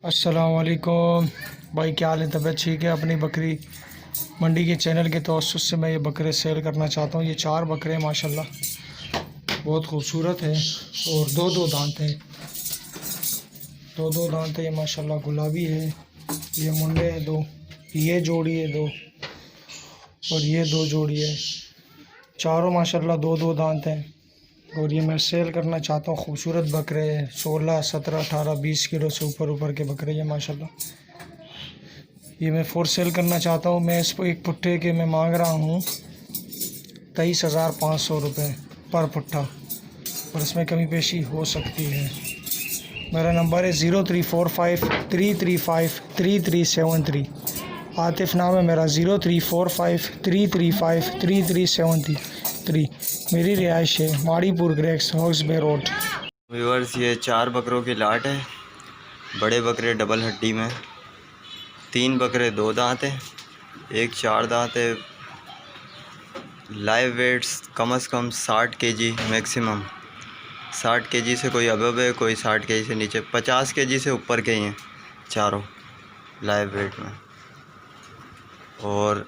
अस्सलाम वालेकुम भाई, क्या हाल है? तबीयत ठीक है? अपनी बकरी मंडी के चैनल के तवज्जुह से मैं ये बकरे सेल करना चाहता हूँ। ये 4 बकरे माशाल्लाह बहुत खूबसूरत है और दो दांत हैं। दो दांत है ये माशाल्लाह, गुलाबी है। ये मुंडे हैं 2, ये जोड़ी है 2 और ये 2 जोड़ी है। चारों माशाल्लाह दो दांत हैं और ये मैं सेल करना चाहता हूँ। खूबसूरत बकरे हैं, 16, 17, 18, 20 किलो से ऊपर के बकरे हैं माशाल्लाह। ये मैं फॉर सेल करना चाहता हूँ। मैं इस एक पुट्ठे के मैं मांग रहा हूँ 23,500 रुपये पर पुट्ठा, और इसमें कमी पेशी हो सकती है। मेरा नंबर है 034533533373। आतिफ नाम है मेरा। 034533533373। मेरी रिहाइश है माड़ीपुर ग्रेक्स, हॉक्सबे रोड। व्यूअर्स, ये 4 बकरों की लाट है। बड़े बकरे डबल हड्डी में, 3 बकरे 2 दांत हैं, एक 4 दांत है। लाइव वेट्स कम से कम 60 केजी, मैक्सिमम 60 केजी से कोई अबव है, कोई 60 केजी से नीचे, 50 केजी से ऊपर के ही हैं चारों लाइव वेट में। और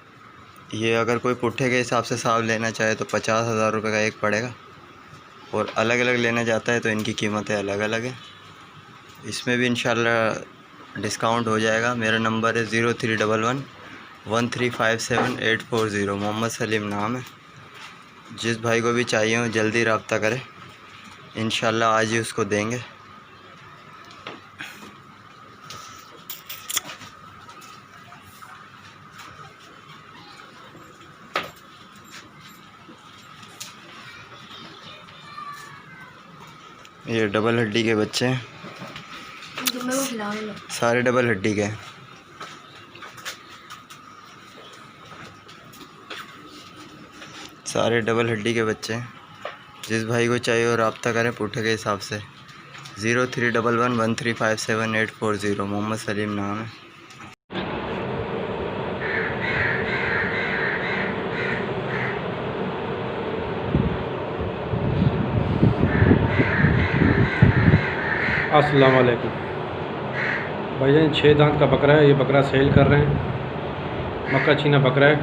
ये अगर कोई पुट्ठे के हिसाब से साहब लेना चाहे तो 50,000 रुपये का एक पड़ेगा, और अलग अलग लेना चाहता है तो इनकी कीमतें अलग अलग हैं। इसमें भी इंशाल्लाह डिस्काउंट हो जाएगा। मेरा नंबर है 03111357 840। मोहम्मद सलीम नाम है। जिस भाई को भी चाहिए हो जल्दी रब्ता करें, इंशाल्लाह आज ही उसको देंगे। ये डबल हड्डी के बच्चे हैं, सारे डबल हड्डी के हैं। सारे डबल हड्डी के बच्चे हैं। जिस भाई को चाहिए वो रब्ता करें पुट्ठे के हिसाब से। 03111357 840। मोहम्मद सलीम नाम है। अस्सलाम वालेकुम भाईजान, 6 दांत का बकरा है। ये बकरा सेल कर रहे हैं। मक्का छीना बकरा है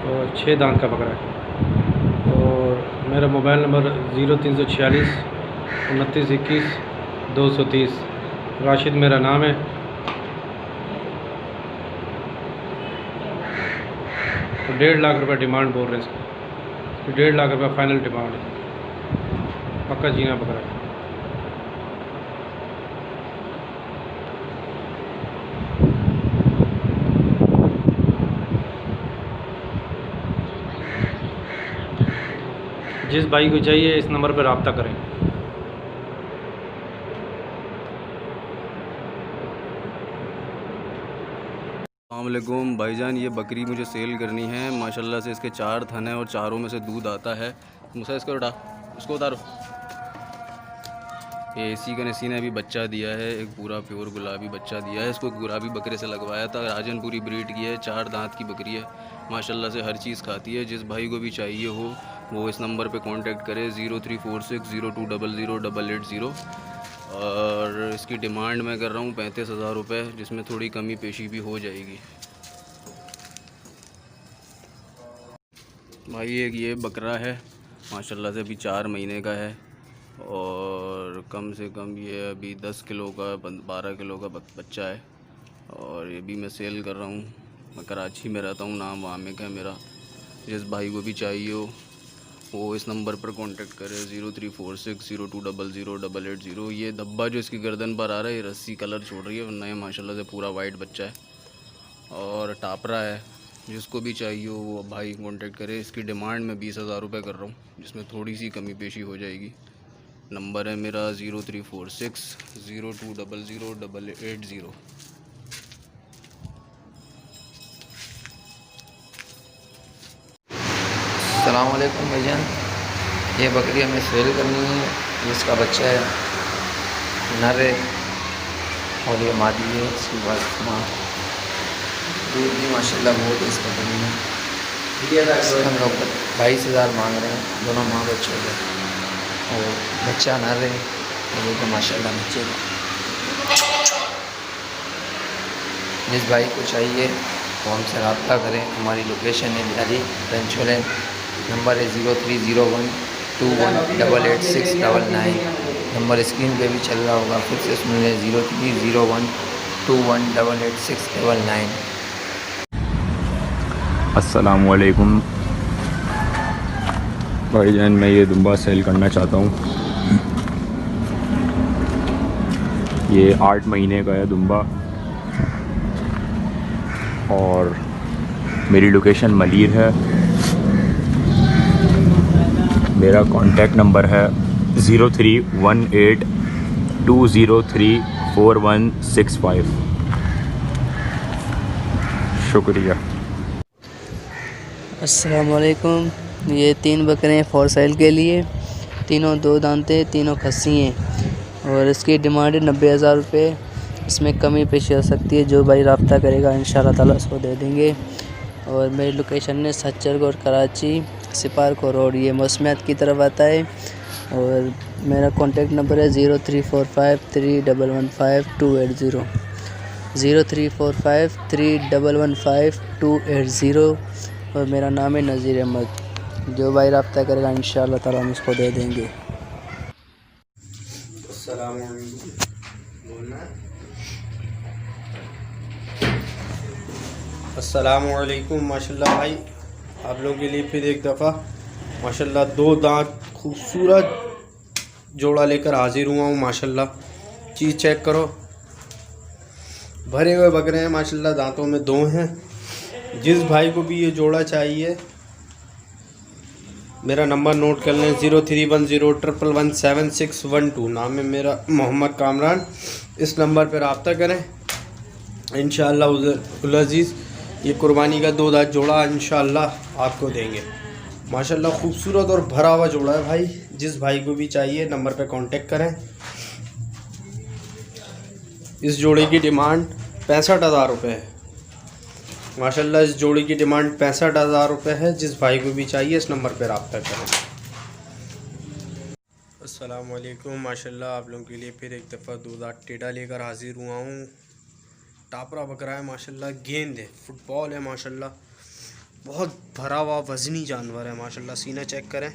और 6 दांत का बकरा है। और मेरा मोबाइल नंबर 0346 29 21 230। राशिद मेरा नाम है। तो 1.5 लाख रुपये डिमांड बोल रहे हैं इसको। 1.5 लाख रुपये फाइनल डिमांड है। मक्का छीना बकरा है। जिस भाई को चाहिए इस नंबर पर रब्ता करें। अस्सलामुअलैकुम भाईजान, ये बकरी मुझे सेल करनी है। माशाल्लाह से इसके 4 थन हैं और चारों में से दूध आता है। मुझे इसको उतारो। ये इसी का नसीना भी बच्चा दिया है, एक पूरा प्योर गुलाबी बच्चा दिया है। इसको गुलाबी बकरे से लगवाया था। राजनपुरी ब्रीड की है, 4 दांत की बकरी है। माशाल्लाह से हर चीज़ खाती है। जिस भाई को भी चाहिए हो वो इस नंबर पे कांटेक्ट करे 034602008880। और इसकी डिमांड मैं कर रहा हूँ 35,000 रुपये, जिसमें थोड़ी कमी पेशी भी हो जाएगी। भाई एक ये बकरा है, माशाल्लाह से अभी 4 महीने का है और कम से कम ये अभी 10 किलो का 12 किलो का बच्चा है। और ये भी मैं सेल कर रहा हूँ। मैं कराची में रहता हूँ, नाम वामिक है मेरा। जिस भाई को भी चाहिए हो वो इस नंबर पर कांटेक्ट करे 034602008880। ये धब्बा जो इसकी गर्दन पर आ रहा है, ये रस्सी कलर छोड़ रही है, वरना ये माशाल्लाह से पूरा वाइट बच्चा है और टापरा है। जिसको भी चाहिए हो वो भाई कांटेक्ट करे। इसकी डिमांड मैं 20,000 रुपये कर रहा हूँ, जिसमें थोड़ी सी कमी पेशी हो जाएगी। नंबर है मेरा 034602008880। अस्सलाम वालेकुम भाईजान, ये बकरी हमें सेल करनी है। जिसका बच्चा है नर है और ये मादी है। इसकी बात माँ दूध भी माशाल्लाह बहुत है इस बकरी में। हम लोग 22,000 मांग रहे हैं, दोनों माँ बच्चों के। और बच्चा नर है और ये तो माशाल्लाह बच्चे का जिस भाई को चाहिए वो हमसे रब्ता करें। हमारी लोकेशन है बिहारी पेंचोलन, नंबर है 030121888699। नंबर स्क्रीन पे भी चल रहा होगा, फिर से सुन लें 030121888699। अस्सलामुअलैकुम भाईजान, मैं ये दुम्बा सेल करना चाहता हूँ। ये 8 महीने का है दुम्बा और मेरी लोकेशन मलीर है। मेरा कॉन्टैक्ट नंबर है 0318203416 शुक्रिया। अस्सलामुअलैकुम। ये 3 बकरे हैं फॉर सेल के लिए। तीनों 2 दांते, तीनों खस्सी हैं और इसकी डिमांड है 90,000 रुपये। इसमें कमी पेशी आ सकती है, जो भाई रब्ता करेगा इंशाल्लाह ताला उसको दे देंगे। और मेरी लोकेशन है सच्चरगढ़ कराची, सिपारको रोड, ये मौसमियात की तरफ आता है। और मेरा कॉन्टैक्ट नंबर है 0345315280 0345315280 और मेरा नाम है नज़ीर अहमद। जो भाई रब्ता करेगा इंशाल्लाह ताला हम उसको दे देंगे। अस्सलामुअलैकुम। माशाल्लाह भाई, आप लोगों के लिए फिर एक दफ़ा माशाल्लाह 2 दांत खूबसूरत जोड़ा लेकर हाजिर हुआ हूँ। माशाल्लाह चीज़ चेक करो, भरे हुए बकरे हैं माशाल्लाह, दांतों में 2 हैं। जिस भाई को भी ये जोड़ा चाहिए मेरा नंबर नोट कर लें 0310117612। नाम है मेरा मोहम्मद कामरान। इस नंबर पर रब्ता करें इंशाअल्लाह उल अज़ीज़। ये कुर्बानी का 2 दांत जोड़ा इंशाअल्लाह आपको देंगे। माशाल्लाह खूबसूरत और भरा हुआ जोड़ा है भाई। जिस भाई को भी चाहिए नंबर पे कांटेक्ट करें। इस जोड़े की डिमांड 65,000 रुपये है। माशाल्लाह इस जोड़ी की डिमांड 65,000 रुपये है। जिस भाई को भी चाहिए इस नंबर पे रब्ता करें। अस्सलामुअलैकुम। माशाल्लाह आप लोगों के लिए फिर एक दफ़ा 2 दांत टेढ़ा लेकर हाजिर हुआ हूँ। टापरा बकरा है माशाल्लाह, गेंद है, फुटबॉल है माशाल्लाह, बहुत भरा हुआ वज़नी जानवर है माशाल्लाह। सीना चेक करें,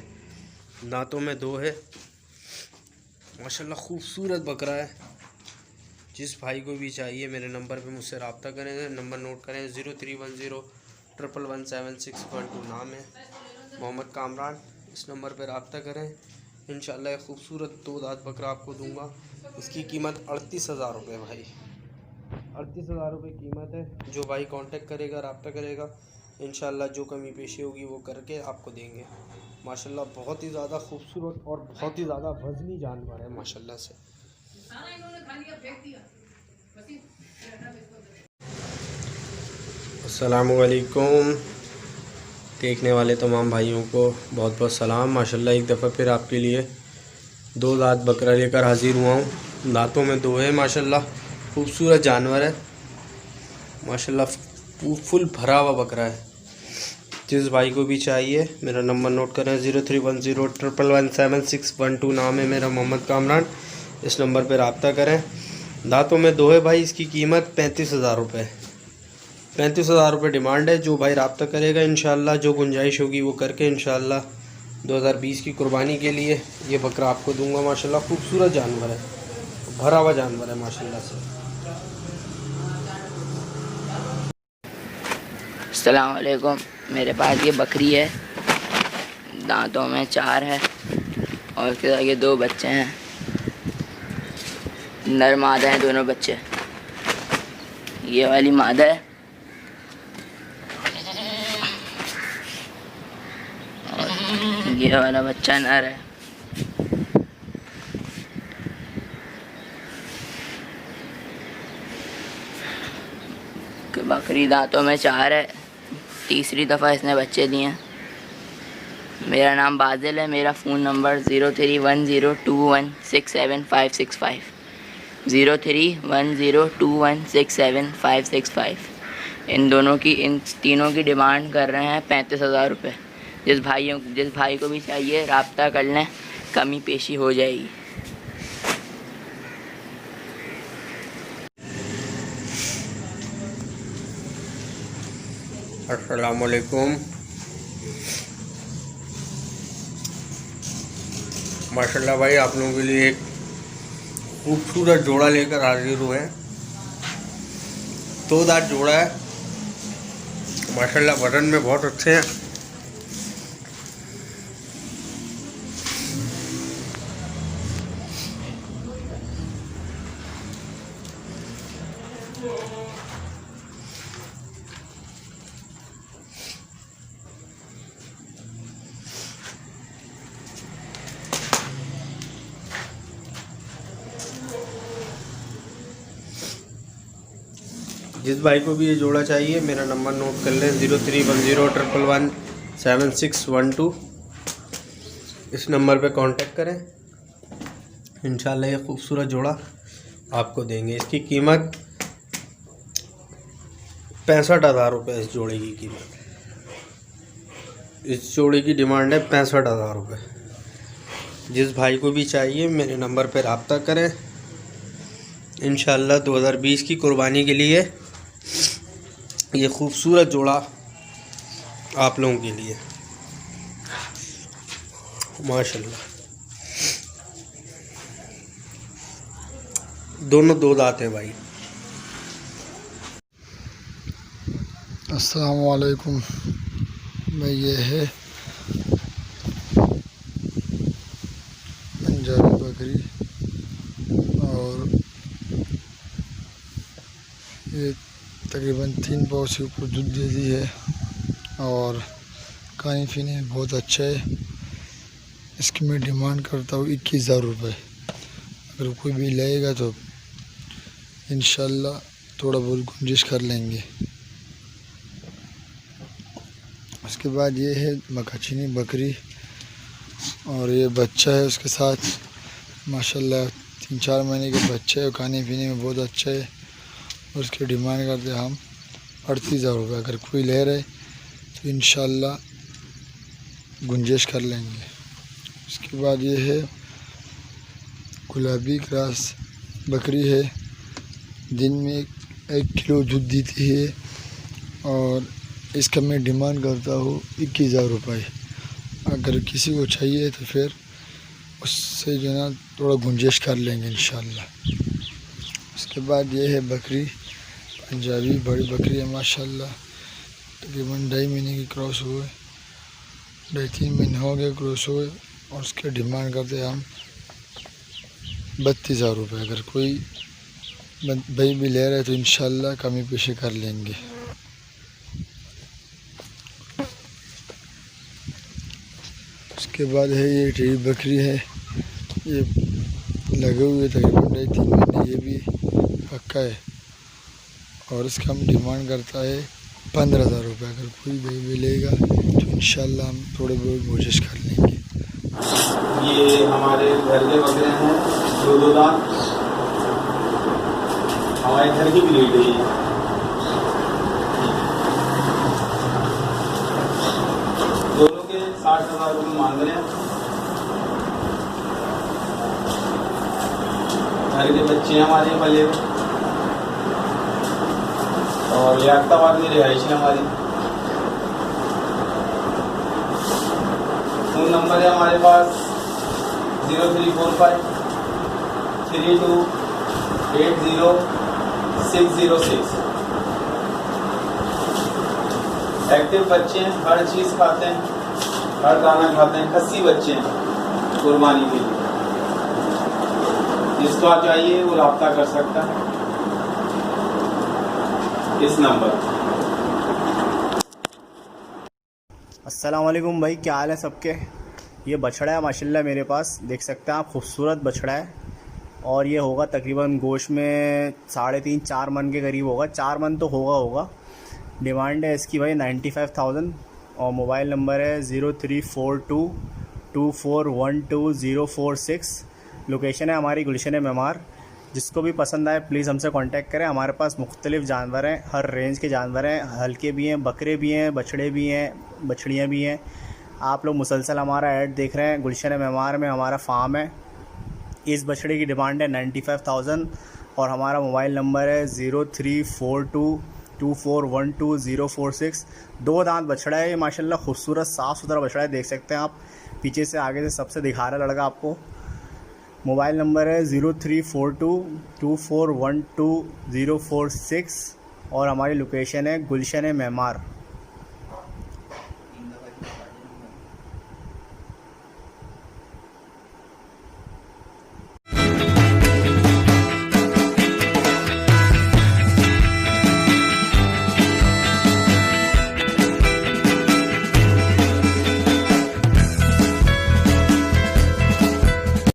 दांतों में 2 है माशाल्लाह, खूबसूरत बकरा है। जिस भाई को भी चाहिए मेरे नंबर पे मुझसे रब्ता करें। नंबर नोट करें 0310117612। नाम है मोहम्मद कामरान। इस नंबर पे रब्ता करें इंशाल्लाह। एक खूबसूरत 2 दांत बकरा आपको दूंगा। इसकी कीमत 38,000 रुपये भाई, 38,000 रुपये कीमत है। जो भाई कांटेक्ट करेगा रब्ता करेगा इंशाल्लाह जो कमी पेशी होगी वो करके आपको देंगे। माशाल्लाह बहुत ही ज़्यादा खूबसूरत और बहुत ही ज़्यादा वज़नी जानवर है माशाल्लाह से। अस्सलामुअलैकुम। देखने वाले तमाम भाइयों को बहुत बहुत सलाम। माशाल्लाह एक दफ़ा फिर आपके लिए 2 दांत बकरा लेकर हाजिर हुआ हूँ। दांतों में 2 है माशाल्लाह, खूबसूरत जानवर है माशाल्लाह, फुल भरा हुआ बकरा है। जिस भाई को भी चाहिए मेरा नंबर नोट करें 0310117612। नाम है मेरा मोहम्मद कामरान। इस नंबर पर रब्ता करें। दांतों में 2 है भाई। इसकी कीमत 35,000 रुपये, 35,000 रुपये डिमांड है। जो भाई रब्ता करेगा इंशाल्लाह जो गुंजाइश होगी वो करके इंशाल्लाह 2020 की कुर्बानी के लिए ये बकरा आपको दूंगा। माशाल्लाह खूबसूरत जानवर है, भरा हुआ जानवर है माशाल्लाह से। अस्सलाम वालेकुम। मेरे पास ये बकरी है, दांतों में 4 है और उसके साथ ये 2 बच्चे हैं। नर मादा हैं दोनों बच्चे। ये वाली मादा है और ये वाला बच्चा नर है। बकरी दांतों में 4 है, तीसरी दफ़ा इसने बच्चे दिए हैं। मेरा नाम बादल है। मेरा फ़ोन नंबर 0310216755 0310216755। इन तीनों की डिमांड कर रहे हैं 35,000 रुपये। जिस भाई को भी चाहिए रब्ता कर लें, कमी पेशी हो जाएगी। अस्सलाम वालेकुम। माशाल्लाह भाई आप लोगों के लिए एक खूबसूरत जोड़ा लेकर हाजिर हुए हैं। 2 दांत जोड़ा है माशाल्लाह, वजन में बहुत अच्छे हैं। जिस भाई को भी ये जोड़ा चाहिए मेरा नंबर नोट कर लें 0310117612। इस नंबर पे कांटेक्ट करें, इंशाल्लाह ये खूबसूरत जोड़ा आपको देंगे। इसकी कीमत 65,000 रुपये। इस जोड़े की कीमत, इस जोड़े की डिमांड है 65,000 रुपये। जिस भाई को भी चाहिए मेरे नंबर पर रब्ता करें। इंशाल्लाह 2020 की कुर्बानी के लिए ये खूबसूरत जोड़ा आप लोगों के लिए माशाल्लाह। दोनों 2 दांत है भाई। अस्सलाम वालेकुम भाई, ये है पंजाबी बकरी और ये तकरीबन 3 पाव से ऊपर दूध देती है और खाने पीने में बहुत अच्छा है। इसकी मैं डिमांड करता हूँ 21,000 रुपये। अगर कोई भी लेगा तो इंशाल्लाह थोड़ा बहुत गुंजाइश कर लेंगे। उसके बाद ये है मकाचीनी बकरी और ये बच्चा है उसके साथ माशाल्लाह 3-4 महीने के बच्चे है। खाने पीने में बहुत अच्छा है और उसकी डिमांड करते हम 38,000 रुपये। अगर कोई ले रहे तो इंशाल्लाह गुंजाइश कर लेंगे। उसके बाद ये है गुलाबी क्रॉस बकरी है, दिन में 1 किलो दूध देती है और इसका मैं डिमांड करता हूँ 21,000 रुपये। अगर किसी को चाहिए तो फिर उससे जो ना थोड़ा गुंजाइश कर लेंगे इंशाल्लाह। उसके बाद ये है बकरी पंजाबी, बड़ी बकरी है माशाल्लाह, तकरीबन 2.5 महीने की क्रॉस हुए, 2.5-3 महीने हो गए क्रॉस हुए और उसके डिमांड करते हैं हम 32,000 रुपये। अगर कोई भाई भी ले रहे हैं तो इंशाल्लाह कमी पेशी कर लेंगे। उसके बाद है ये टेरी बकरी है, ये लगे हुए तकरीबन 2.5-3 महीने, ये भी पक्का है और इसका हम डिमांड करता है 15,000 रुपये। अगर कोई भाई भी लेगा तो इंशाल्लाह हम थोड़े बहुत कोशिश कर लेंगे। ये हमारे घर के बकरे हैं, 2 दांत, हमारे घर की ब्रीड है। दोनों के 60,000 रुपये मांग रहे हैं। घर के बच्चे हैं हमारे पले और याख्ताबाद में रिहाइश है हमारी। फ़ोन नंबर है हमारे पास 034532800606। एक्टिव बच्चे हैं, हर चीज़ खाते हैं, हर दाना खाते हैं, 80 बच्चे हैं कुर्बानी के लिए। जिसको आप चाहिए वो रब्ता कर सकता है इस नंबर। अस्सलाम वालेकुम भाई, क्या हाल है सबके। ये बछड़ा है माशाल्लाह मेरे पास, देख सकते हैं आप, खूबसूरत बछड़ा है और ये होगा तकरीबन गोश्त में 3.5-4 मन के करीब होगा, 4 मन तो होगा। डिमांड है इसकी भाई 95,000 और मोबाइल नंबर है 034224120046। लोकेशन है हमारी गुलशन मेमार। जिसको भी पसंद आए प्लीज़ हमसे कांटेक्ट करें। हमारे पास मुख्तलिफ़ जानवर हैं, हर रेंज के जानवर हैं, हल्के भी हैं, बकरे भी हैं, बछड़े भी हैं, बछड़ियाँ भी हैं। आप लोग मुसलसल हमारा ऐड देख रहे हैं। गुलशन मेमार में हमारा फार्म है। इस बछड़े की डिमांड है 95,000 और हमारा मोबाइल नंबर है 2412 2 दांत बछड़ा है ये माशाल्लाह, खूबसूरत साफ़ सुथरा बछड़ा है, देख सकते हैं आप। पीछे से आगे से सबसे दिखा रहा है लड़का आपको। मोबाइल नंबर है 03422412 046 और हमारी लोकेशन है गुलशन मेमार।